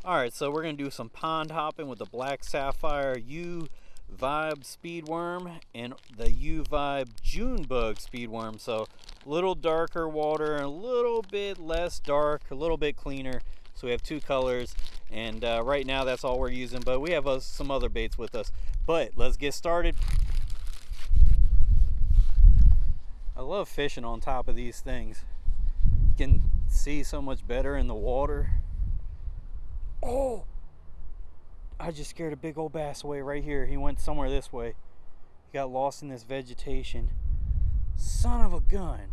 Alright, so we're going to do some pond hopping with the Black Sapphire U Vibe Speedworm and the U Vibe June Bug Speedworm. So a little darker water and a little bit less dark, a little bit cleaner. So we have two colors, and right now that's all we're using, but we have some other baits with us. But let's get started. I love fishing on top of these things. You can see so much better in the water. Oh, I just scared a big old bass away right here. He went somewhere this way. He got lost in this vegetation. Son of a gun.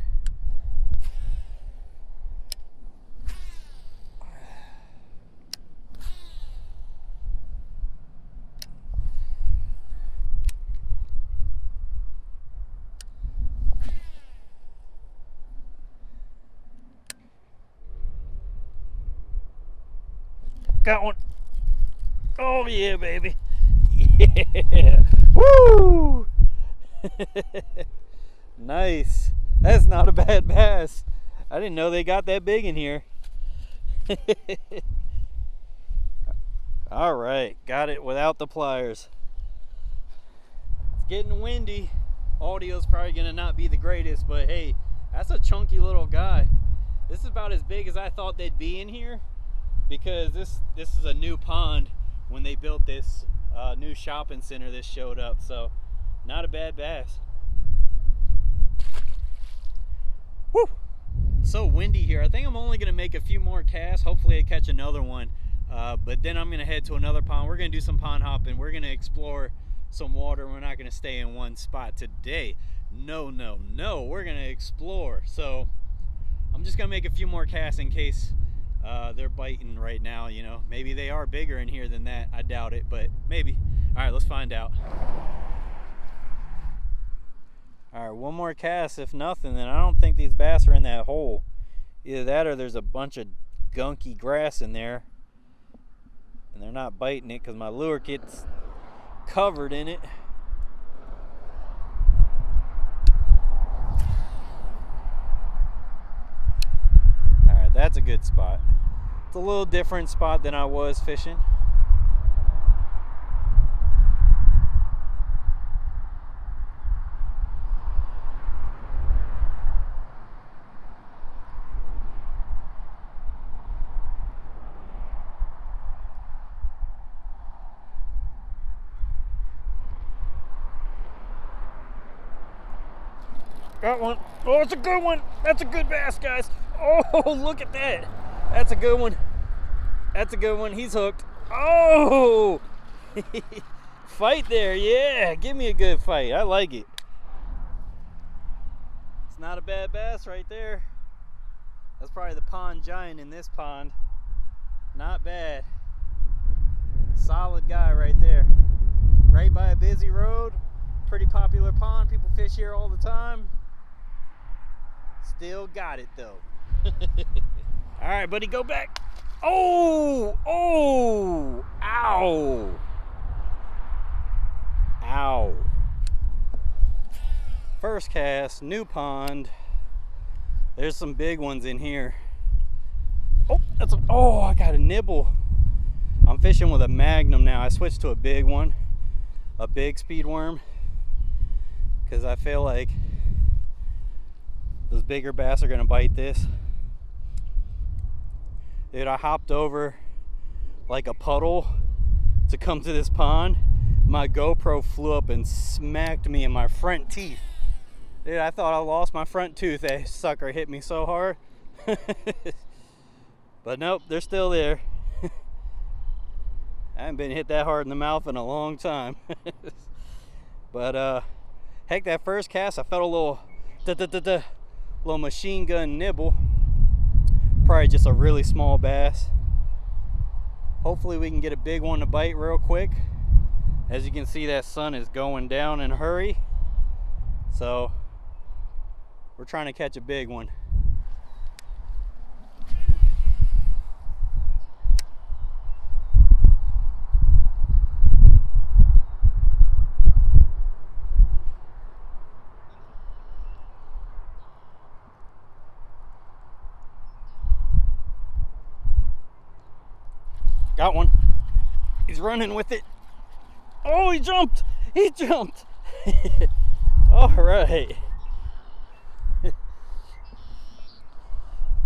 Got one. Oh yeah, baby. Yeah. Woo! Nice. That's not a bad bass. I didn't know they got that big in here. All right, got it without the pliers. It's getting windy. Audio's probably gonna not be the greatest, but hey, that's a chunky little guy. This is about as big as I thought they'd be in here, because this is a new pond. When they built this new shopping center, this showed up, so not a bad bass. Woo! So windy here. I think I'm only gonna make a few more casts. Hopefully I catch another one, but then I'm gonna head to another pond. We're gonna do some pond hopping. We're gonna explore some water. We're not gonna stay in one spot today. No, we're gonna explore. So I'm just gonna make a few more casts in case they're biting right now. You know, maybe they are bigger in here than that. I doubt it, but maybe. All right, let's find out. All right, one more cast. If nothing, then I don't think these bass are in that hole. Either that or there's a bunch of gunky grass in there and they're not biting it because my lure gets covered in it. All right, that's a good spot. It's a little different spot than I was fishing. Got one. Oh, it's a good one. That's a good bass, guys. Oh, look at that. That's a good one. That's a good one. He's hooked. Oh! Fight there. Yeah, give me a good fight. I like it. It's not a bad bass right there. That's probably the pond giant in this pond. Not bad. Solid guy right there. Right by a busy road. Pretty popular pond. People fish here all the time. Still got it though. All right, buddy, go back. Oh, ow, ow. First cast, new pond. There's some big ones in here. Oh, I got a nibble. I'm fishing with a Magnum now. I switched to a big one, a big speed worm, because I feel like those bigger bass are gonna bite this. Dude, I hopped over like a puddle to come to this pond. My GoPro flew up and smacked me in my front teeth. Dude, I thought I lost my front tooth. That sucker hit me so hard. But nope, they're still there. I haven't been hit that hard in the mouth in a long time. But heck, that first cast I felt a little little machine gun nibble. Probably just a really small bass. Hopefully we can get a big one to bite real quick. As you can see, that sun is going down in a hurry, so we're trying to catch a big one. Got one. He's running with it. Oh, he jumped. He jumped. All right.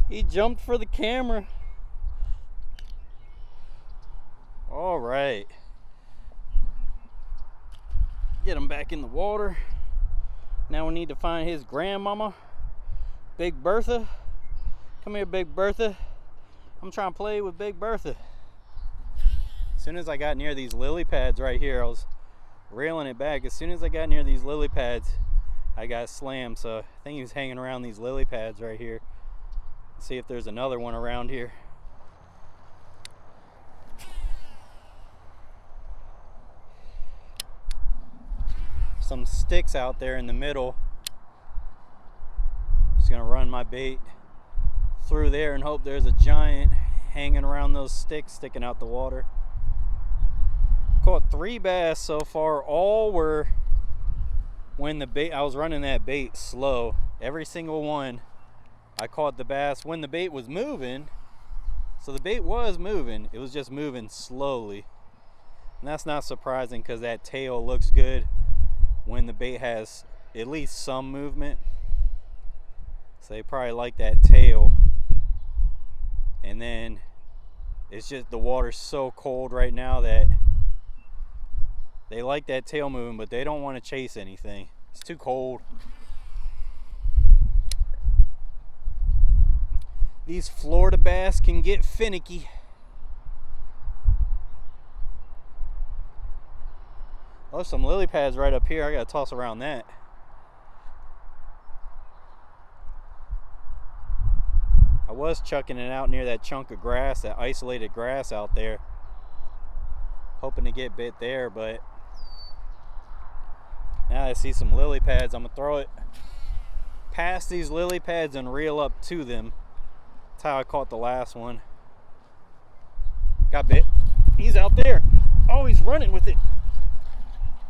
He jumped for the camera. All right. Get him back in the water. Now we need to find his grandmama, Big Bertha. Come here, Big Bertha. I'm trying to play with Big Bertha. As soon as I got near these lily pads right here, I was reeling it back. As soon as I got near these lily pads, I got slammed. So I think he was hanging around these lily pads right here. Let's see if there's another one around here. Some sticks out there in the middle. Just gonna run my bait through there and hope there's a giant hanging around those sticks sticking out the water. Caught 3 bass so far. All were when the bait, I was running that bait slow. Every single one I caught the bass when the bait was moving. So the bait was moving, it was just moving slowly. And that's not surprising because that tail looks good when the bait has at least some movement. So they probably like that tail. And then it's just the water's so cold right now that they like that tail moving, but they don't want to chase anything. It's too cold. These Florida bass can get finicky. Oh, there's some lily pads right up here. I gotta toss around that. I was chucking it out near that chunk of grass, that isolated grass out there, hoping to get bit there, but now I see some lily pads. I'm gonna throw it past these lily pads and reel up to them. That's how I caught the last one. Got bit. He's out there. Oh, he's running with it.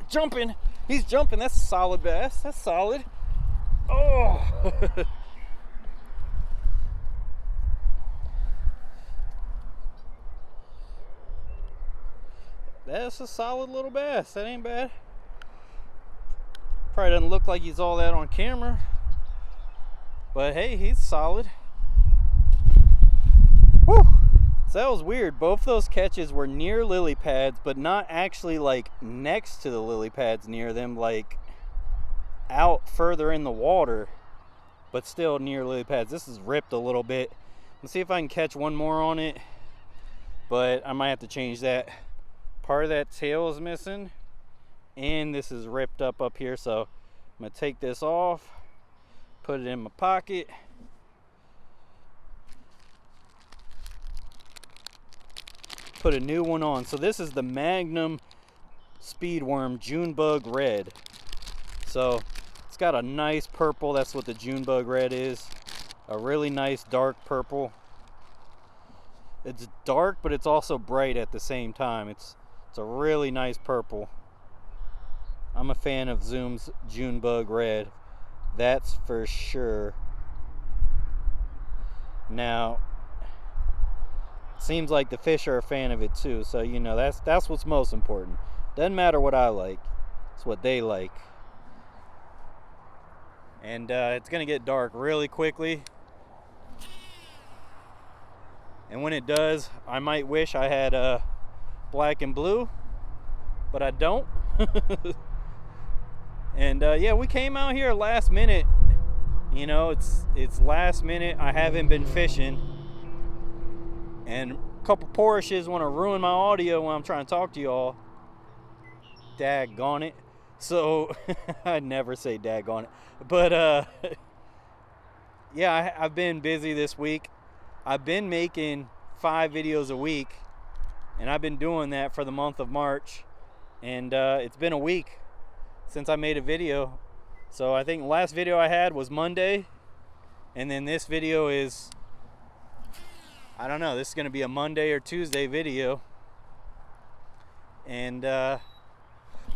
Jumping. He's jumping. That's a solid bass. That's solid. Oh. That's a solid little bass. That ain't bad. Probably doesn't look like he's all that on camera, but hey, he's solid. Whew. So that was weird. Both those catches were near lily pads, but not actually like next to the lily pads near them, like out further in the water, but still near lily pads. This is ripped a little bit. Let's see if I can catch one more on it, but I might have to change that. Part of that tail is missing, and this is ripped up here, so I'm gonna take this off, put it in my pocket, put a new one on. So this is the Magnum Speedworm Junebug Red. So it's got a nice purple. That's what the Junebug Red is, a really nice dark purple. It's dark, but it's also bright at the same time. It's a really nice purple. I'm a fan of Zoom's Junebug Red, that's for sure. Now, it seems like the fish are a fan of it too, so you know that's what's most important. Doesn't matter what I like, it's what they like. And it's gonna get dark really quickly, and when it does, I might wish I had black and blue, but I don't. And yeah, we came out here last minute. You know, it's last minute. I haven't been fishing, and a couple Porsches want to ruin my audio when I'm trying to talk to y'all. Daggone it. So I never say daggone it, but yeah, I've been busy this week. I've been making 5 videos a week, and I've been doing that for the month of March, and it's been a week since I made a video. So I think the last video I had was Monday, and then this video is, I don't know, this is gonna be a Monday or Tuesday video. And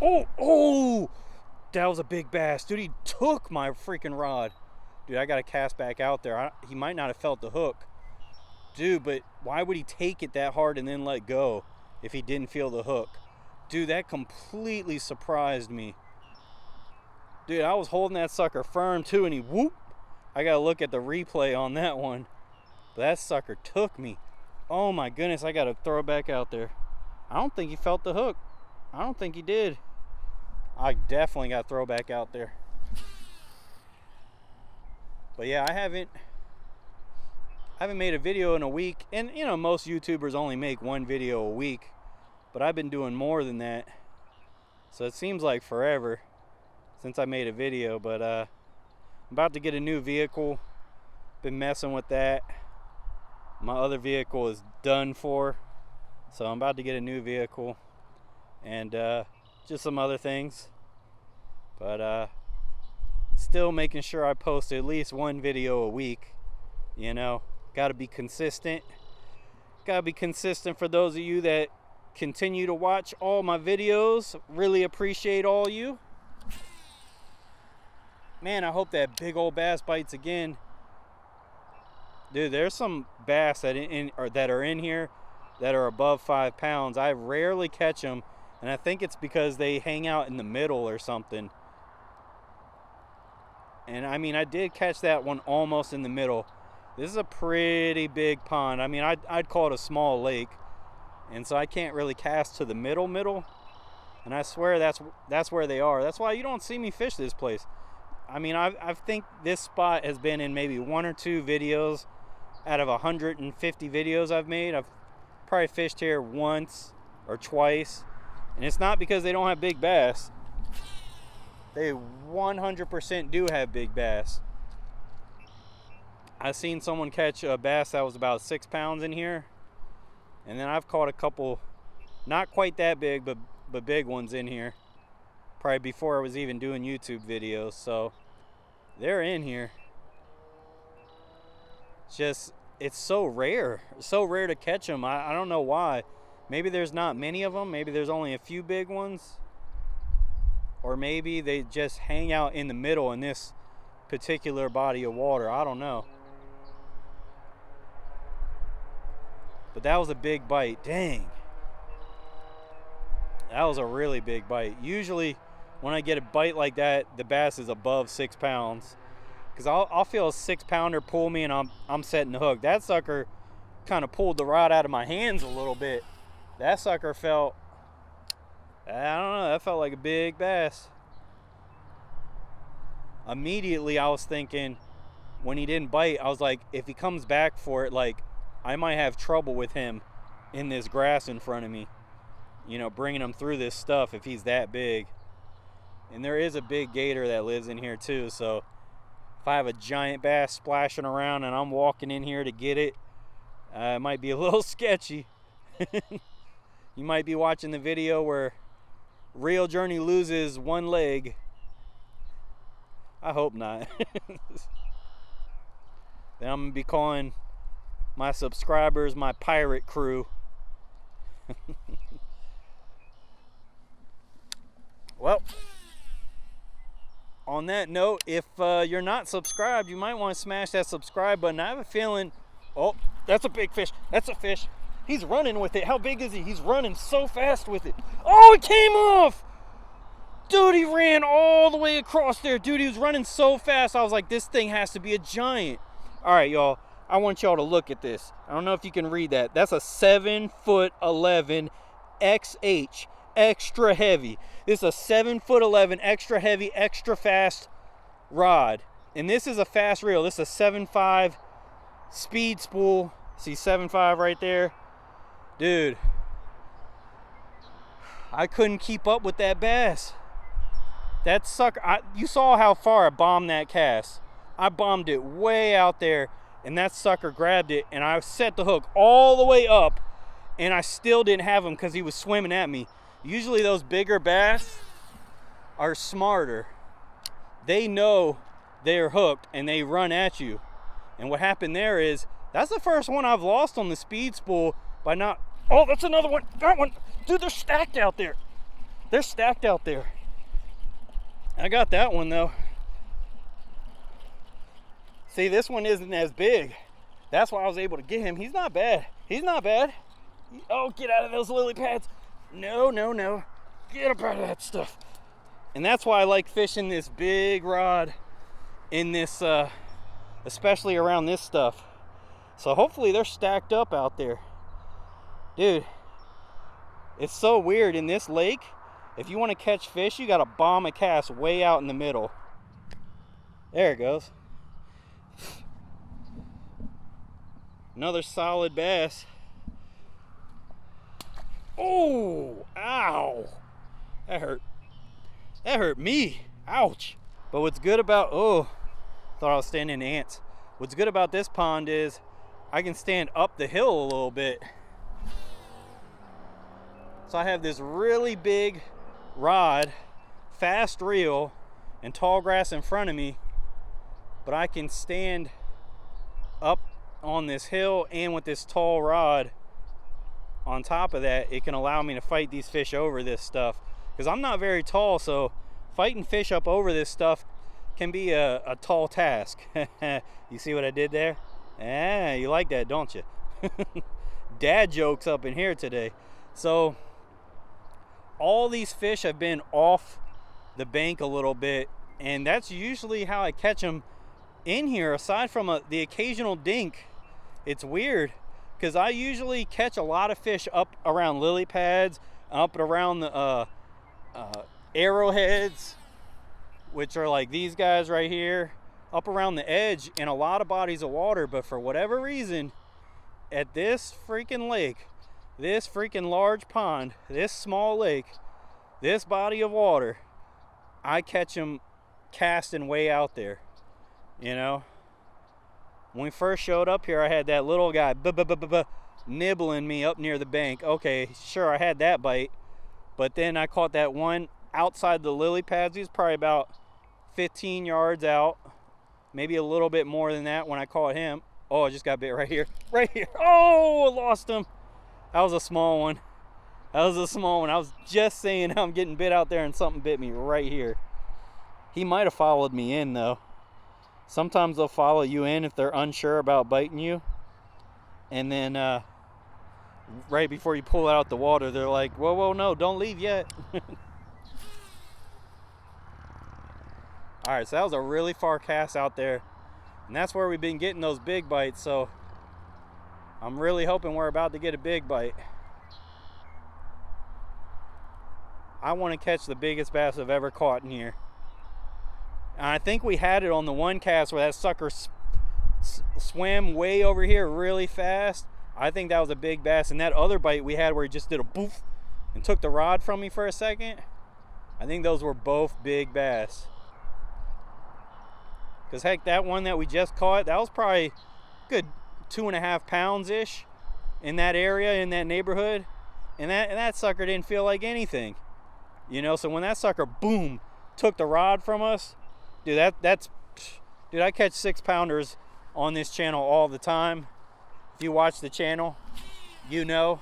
oh, that was a big bass, dude. He took my freaking rod, dude. I gotta cast back out there. He might not have felt the hook, dude, but why would he take it that hard and then let go if he didn't feel the hook? Dude, that completely surprised me. Dude, I was holding that sucker firm too, and he whoop. I gotta look at the replay on that one. But that sucker took me. Oh my goodness, I gotta throw it back out there. I don't think he felt the hook. I don't think he did. I definitely gotta throw back out there. But yeah, I haven't made a video in a week. And you know, most YouTubers only make one video a week. But I've been doing more than that. So it seems like forever since I made a video. But I'm about to get a new vehicle. Been messing with that. My other vehicle is done for. So I'm about to get a new vehicle. And just some other things. But still making sure I post at least one video a week. You know, gotta be consistent. Gotta be consistent for those of you that continue to watch all my videos. Really appreciate all you. Man, I hope that big old bass bites again. Dude, there's some bass that are in here that are above 5 pounds. I rarely catch them, and I think it's because they hang out in the middle or something. And I mean, I did catch that one almost in the middle. This is a pretty big pond. I mean, I'd call it a small lake. And so I can't really cast to the middle. And I swear that's where they are. That's why you don't see me fish this place. I mean, I think this spot has been in maybe 1 or 2 videos out of 150 videos I've made. I've probably fished here once or twice. And it's not because they don't have big bass. They 100% do have big bass. I've seen someone catch a bass that was about 6 pounds in here. And then I've caught a couple, not quite that big, but big ones in here. Probably before I was even doing YouTube videos. So they're in here. It's so rare. It's so rare to catch them. I don't know why. Maybe there's not many of them. Maybe there's only a few big ones. Or maybe they just hang out in the middle in this particular body of water. I don't know. But that was a big bite. Dang. That was a really big bite. Usually when I get a bite like that, the bass is above 6 pounds. Because I'll feel a 6-pounder pull me and I'm setting the hook. That sucker kind of pulled the rod out of my hands a little bit. That sucker felt, I don't know, that felt like a big bass. Immediately I was thinking, when he didn't bite, I was like, if he comes back for it, like, I might have trouble with him in this grass in front of me. You know, bringing him through this stuff if he's that big. And there is a big gator that lives in here too, so if I have a giant bass splashing around and I'm walking in here to get it, it might be a little sketchy. You might be watching the video where Real Journey loses one leg. I hope not. Then I'm gonna be calling my subscribers my pirate crew. Well, on that note, if you're not subscribed, you might want to smash that subscribe button. I have a feeling, oh, that's a big fish. That's a fish. He's running with it. How big is he? He's running so fast with it. Oh, it came off. Dude, he ran all the way across there. Dude, he was running so fast. I was like, this thing has to be a giant. All right, y'all. I want y'all to look at this. I don't know if you can read that. That's a 7'11" XH, extra heavy. This is a 7'11" extra heavy, extra fast rod. And this is a fast reel. This is a 7.5 speed spool. See 7.5 right there? Dude, I couldn't keep up with that bass. That sucker, you saw how far I bombed that cast. I bombed it way out there, and that sucker grabbed it, and I set the hook all the way up, and I still didn't have him because he was swimming at me. Usually those bigger bass are smarter. They know they're hooked, and they run at you. And what happened there is, that's the first one I've lost on the speed spool by not, oh, that's another one, that one. Dude, they're stacked out there. They're stacked out there. I got that one though. See, this one isn't as big. That's why I was able to get him. He's not bad. He's not bad. Oh, get out of those lily pads. No, no, no. Get up out of that stuff. And that's why I like fishing this big rod in this, especially around this stuff. So hopefully they're stacked up out there. Dude, it's so weird in this lake. If you want to catch fish, you got to bomb a cast way out in the middle. There it goes. Another solid bass. Oh, ow. That hurt. That hurt me. Ouch. But what's good about, oh, thought I was standing in ants. What's good about this pond is I can stand up the hill a little bit. So I have this really big rod, fast reel, and tall grass in front of me, but I can stand up on this hill, and with this tall rod on top of that, it can allow me to fight these fish over this stuff, because I'm not very tall, so fighting fish up over this stuff can be a tall task. You see what I did there? Yeah, you like that, don't you? Dad jokes up in here today. So all these fish have been off the bank a little bit, and that's usually how I catch them in here, aside from the occasional dink. It's weird, because I usually catch a lot of fish up around lily pads, up around the arrowheads, which are like these guys right here, up around the edge in a lot of bodies of water. But for whatever reason, at this freaking lake, this freaking large pond, this small lake, this body of water, I catch them casting way out there. You know, when we first showed up here, I had that little guy nibbling me up near the bank. Okay, sure, I had that bite, but then I caught that one outside the lily pads. He was probably about 15 yards out, maybe a little bit more than that when I caught him. Oh, I just got bit right here. Oh, I lost him. That was a small one. That was a small one. I was just saying I'm getting bit out there and something bit me right here. He might have followed me in though. Sometimes they'll follow you in if they're unsure about biting you. And then right before you pull out the water, they're like, whoa, whoa, no, don't leave yet. All right, so that was a really far cast out there. And that's where we've been getting those big bites. So I'm really hoping we're about to get a big bite. I want to catch the biggest bass I've ever caught in here. And I think we had it on the one cast where that sucker swam way over here really fast. I think that was a big bass. And that other bite we had where he just did a poof and took the rod from me for a second, I think those were both big bass. Because heck, that one that we just caught, that was probably good 2.5 pounds-ish in that area, in that neighborhood. And that sucker didn't feel like anything. You know, so when that sucker, boom, took the rod from us, dude, dude, I catch 6-pounders on this channel all the time. If you watch the channel, you know.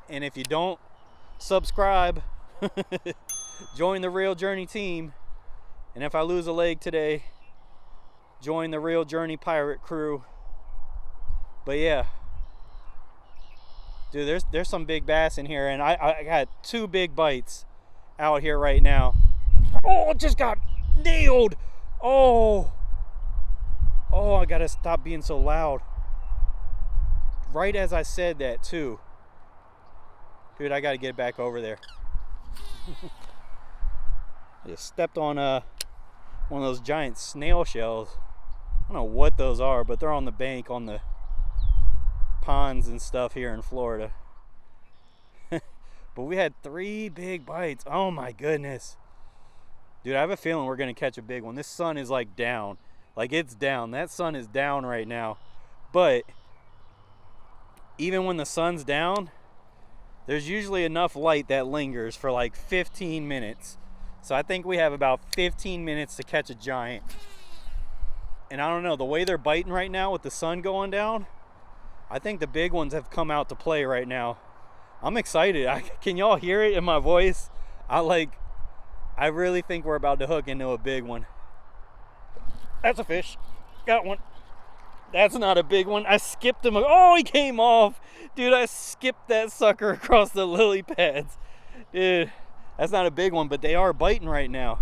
And if you don't, subscribe. Join the Real Journey team. And if I lose a leg today, join the Real Journey pirate crew. But yeah, dude, there's some big bass in here, and I got 2 big bites out here right now. Oh, just got nailed. Oh, I gotta stop being so loud. Right as I said that too. Dude, I gotta get back over there. I just stepped on one of those giant snail shells. I don't know what those are, but they're on the bank on the ponds and stuff here in Florida. But we had 3 big bites. Oh my goodness. Dude, I have a feeling we're gonna catch a big one. This sun is like down. Like it's down. That sun is down right now. But even when the sun's down, there's usually enough light that lingers for like 15 minutes. So I think we have about 15 minutes to catch a giant. And I don't know, the way they're biting right now with the sun going down, I think the big ones have come out to play right now. I'm excited. Can y'all hear it in my voice? I really think we're about to hook into a big one. That's a fish. Got one. That's not a big one. I skipped him. Oh, he came off. Dude, I skipped that sucker across the lily pads. Dude, that's not a big one, but they are biting right now.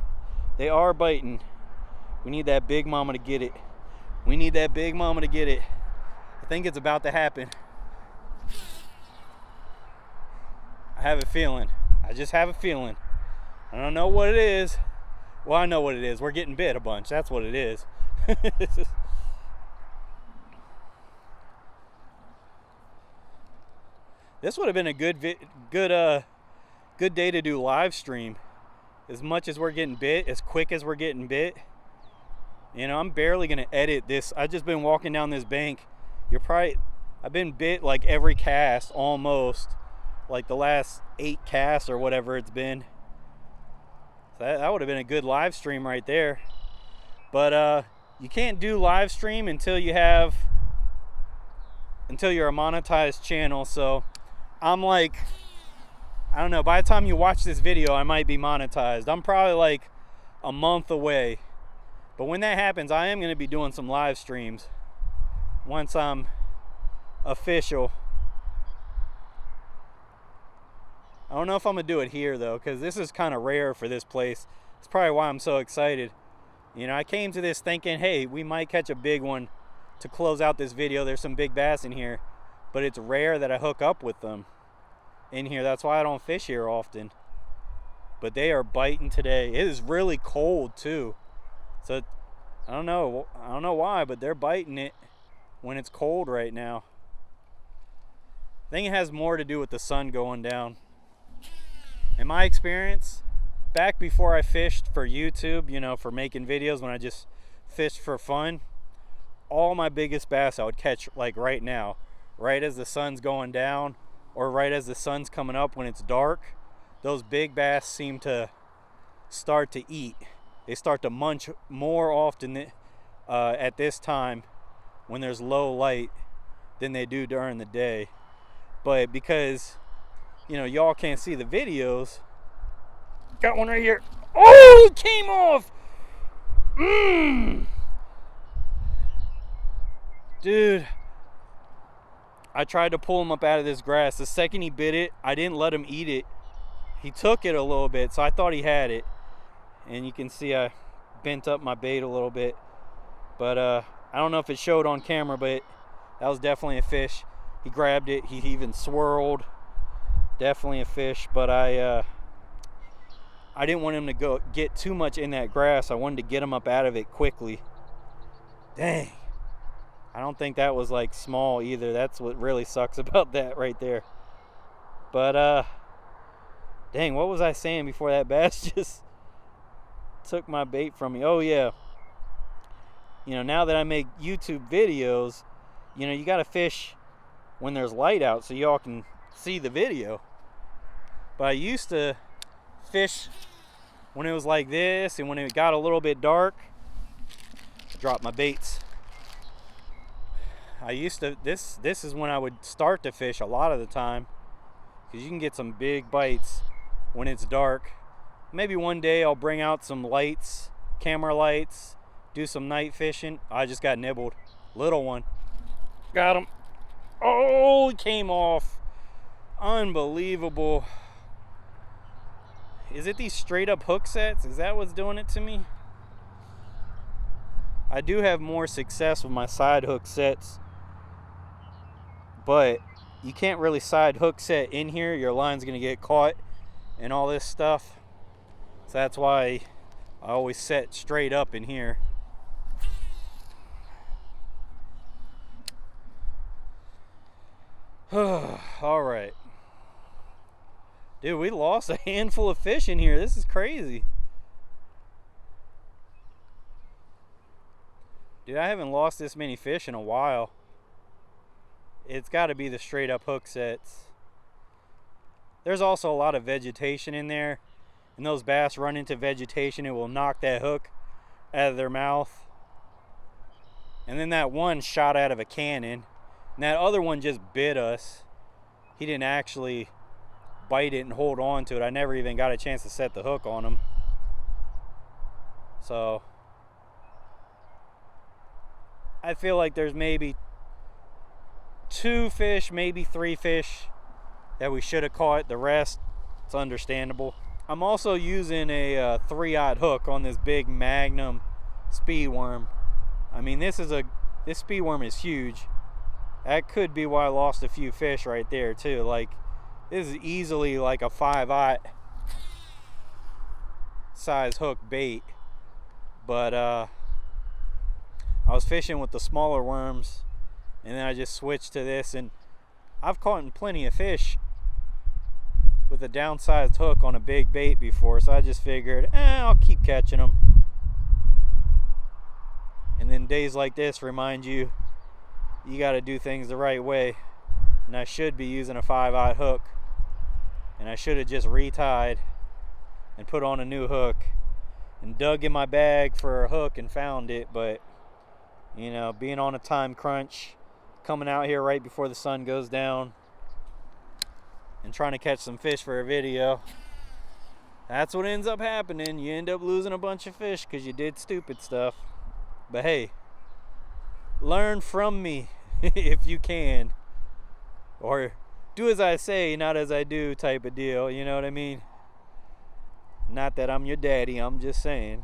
They are biting. We need that big mama to get it. We need that big mama to get it. I think it's about to happen. I have a feeling. I just have a feeling. I don't know what it is. Well, I know what it is. We're getting bit a bunch. That's what it is. This would have been a good day to do live stream. As much as we're getting bit, as quick as we're getting bit. You know, I'm barely gonna edit this. I've just been walking down this bank. I've been bit like every cast almost, like the last 8 casts or whatever it's been. So that would have been a good live stream right there. But you can't do live stream until you're a monetized channel. So I'm like, I don't know, by the time you watch this video, I might be monetized. I'm probably like a month away. But when that happens, I am going to be doing some live streams once I'm official. I don't know if I'm going to do it here though, because this is kind of rare for this place. It's probably why I'm so excited. You know, I came to this thinking, hey, we might catch a big one to close out this video. There's some big bass in here, but it's rare that I hook up with them in here. That's why I don't fish here often. But they are biting today. It is really cold too. So I don't know why, but they're biting it when it's cold right now. I think it has more to do with the sun going down. In my experience, back before I fished for YouTube, you know, for making videos, when I just fished for fun, all my biggest bass I would catch like right now, right as the sun's going down or right as the sun's coming up when it's dark. Those big bass seem to start to eat. They start to munch more often at this time when there's low light than they do during the day. But because, you know, y'all can't see the videos, got one right here. Oh, it came off. Dude, I tried to pull him up out of this grass. The second he bit it, I didn't let him eat it. He took it a little bit, so I thought he had it. And you can see I bent up my bait a little bit. But I don't know if it showed on camera, but that was definitely a fish. He grabbed it. He even swirled. Definitely a fish. But I didn't want him to go get too much in that grass. I wanted to get him up out of it quickly. Dang. I don't think that was like small either. That's what really sucks about that right there. But dang, what was I saying before that bass just took my bait from me? Oh yeah, you know, now that I make YouTube videos, you know, you got to fish when there's light out so y'all can see the video. But I used to fish when it was like this, and when it got a little bit dark, I dropped my baits. I used to, this is when I would start to fish a lot of the time, because you can get some big bites when it's dark. Maybe one day I'll bring out some lights, camera lights, do some night fishing. I just got nibbled. Little one. Got him. Oh, it came off. Unbelievable. Is it these straight up hook sets? Is that what's doing it to me? I do have more success with my side hook sets, but you can't really side hook set in here. Your line's gonna get caught and all this stuff. So that's why I always set straight up in here. All right. Dude, we lost a handful of fish in here. This is crazy. Dude, I haven't lost this many fish in a while. It's got to be the straight up hook sets. There's also a lot of vegetation in there. And those bass run into vegetation, it will knock that hook out of their mouth. And then that one shot out of a cannon. And that other one just bit us. He didn't actually bite it and hold on to it. I never even got a chance to set the hook on him. So I feel like there's maybe 2 fish, maybe 3 fish that we should have caught. The rest, it's understandable. I'm also using a 3/0 hook on this big Magnum speed worm. I mean, this speed worm is huge. That could be why I lost a few fish right there too. Like, this is easily like a 5/0 size hook bait. But I was fishing with the smaller worms, and then I just switched to this, and I've caught plenty of fish with a downsized hook on a big bait before, so I just figured, I'll keep catching them. And then days like this remind you, you got to do things the right way. And I should be using a 5/0 hook, and I should have just retied and put on a new hook and dug in my bag for a hook and found it. But you know, being on a time crunch, coming out here right before the sun goes down and trying to catch some fish for a video, that's what ends up happening. You end up losing a bunch of fish because you did stupid stuff. But hey, learn from me if you can, or do as I say, not as I do type of deal, you know what I mean? Not that I'm your daddy, I'm just saying.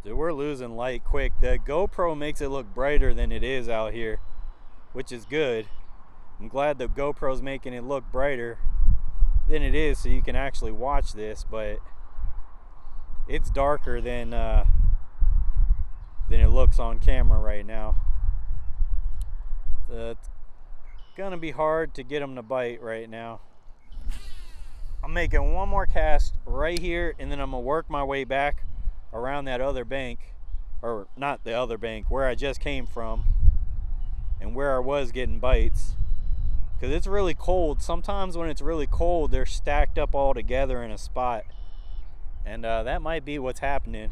Dude, we're losing light quick. The GoPro makes it look brighter than it is out here, which is good. I'm glad the GoPro's making it look brighter than it is so you can actually watch this, but it's darker than it looks on camera right now. It's gonna be hard to get them to bite right now. I'm making one more cast right here, and then I'm gonna work my way back around that other bank, or not the other bank, where I just came from and where I was getting bites, because it's really cold. Sometimes when it's really cold, they're stacked up all together in a spot, and that might be what's happening.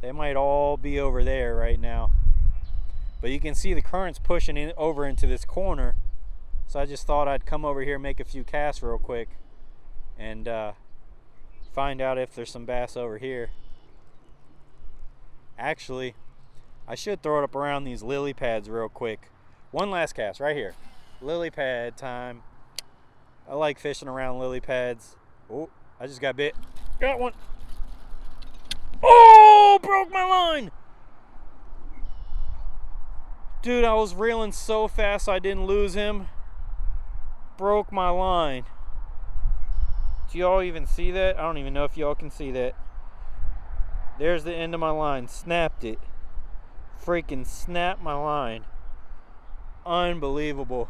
They might all be over there right now, but you can see the currents pushing in over into this corner, so I just thought I'd come over here and make a few casts real quick and find out if there's some bass over here. Actually, I should throw it up around these lily pads real quick. One last cast right here. Lily pad time. I like fishing around lily pads. Oh, I just got bit. Got one. Oh, broke my line. Dude, I was reeling so fast I didn't lose him. Broke my line. Do y'all even see that? I don't even know if y'all can see that. There's the end of my line. Snapped it. Freaking snapped my line. Unbelievable.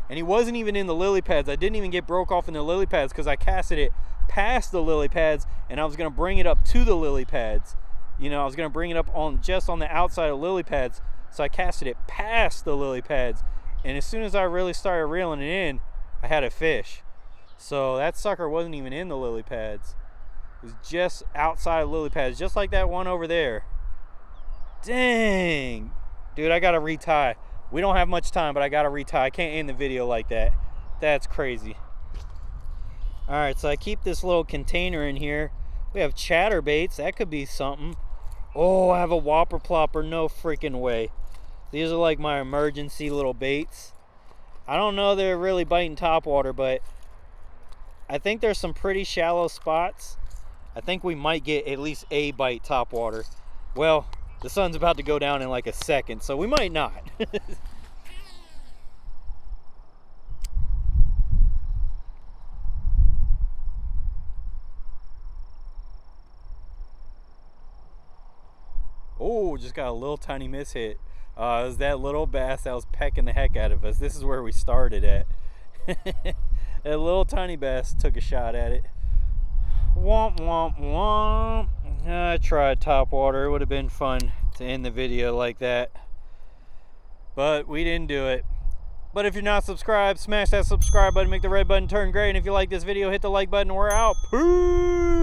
And he wasn't even in the lily pads. I didn't even get broke off in the lily pads because I casted it past the lily pads, and I was going to bring it up to the lily pads. You know, I was going to bring it up on just on the outside of lily pads. So I casted it past the lily pads. And as soon as I really started reeling it in, I had a fish. So that sucker wasn't even in the lily pads. It was just outside of lily pads, just like that one over there. Dang. Dude, I gotta retie. We don't have much time, but I gotta retie. I can't end the video like that. That's crazy. Alright, so I keep this little container in here. We have chatterbaits. That could be something. Oh, I have a whopper plopper. No freaking way. These are like my emergency little baits. I don't know they're really biting topwater, but I think there's some pretty shallow spots. I think we might get at least a bite topwater. Well, the sun's about to go down in like a second, so we might not. Oh, just got a little tiny miss hit. It was that little bass that was pecking the heck out of us. This is where we started at. That little tiny bass took a shot at it. Womp womp womp. I tried topwater. It would have been fun to end the video like that, but we didn't do it. But if you're not subscribed, smash that subscribe button, make the red button turn gray, and if you like this video, hit the like button. We're out. Peace.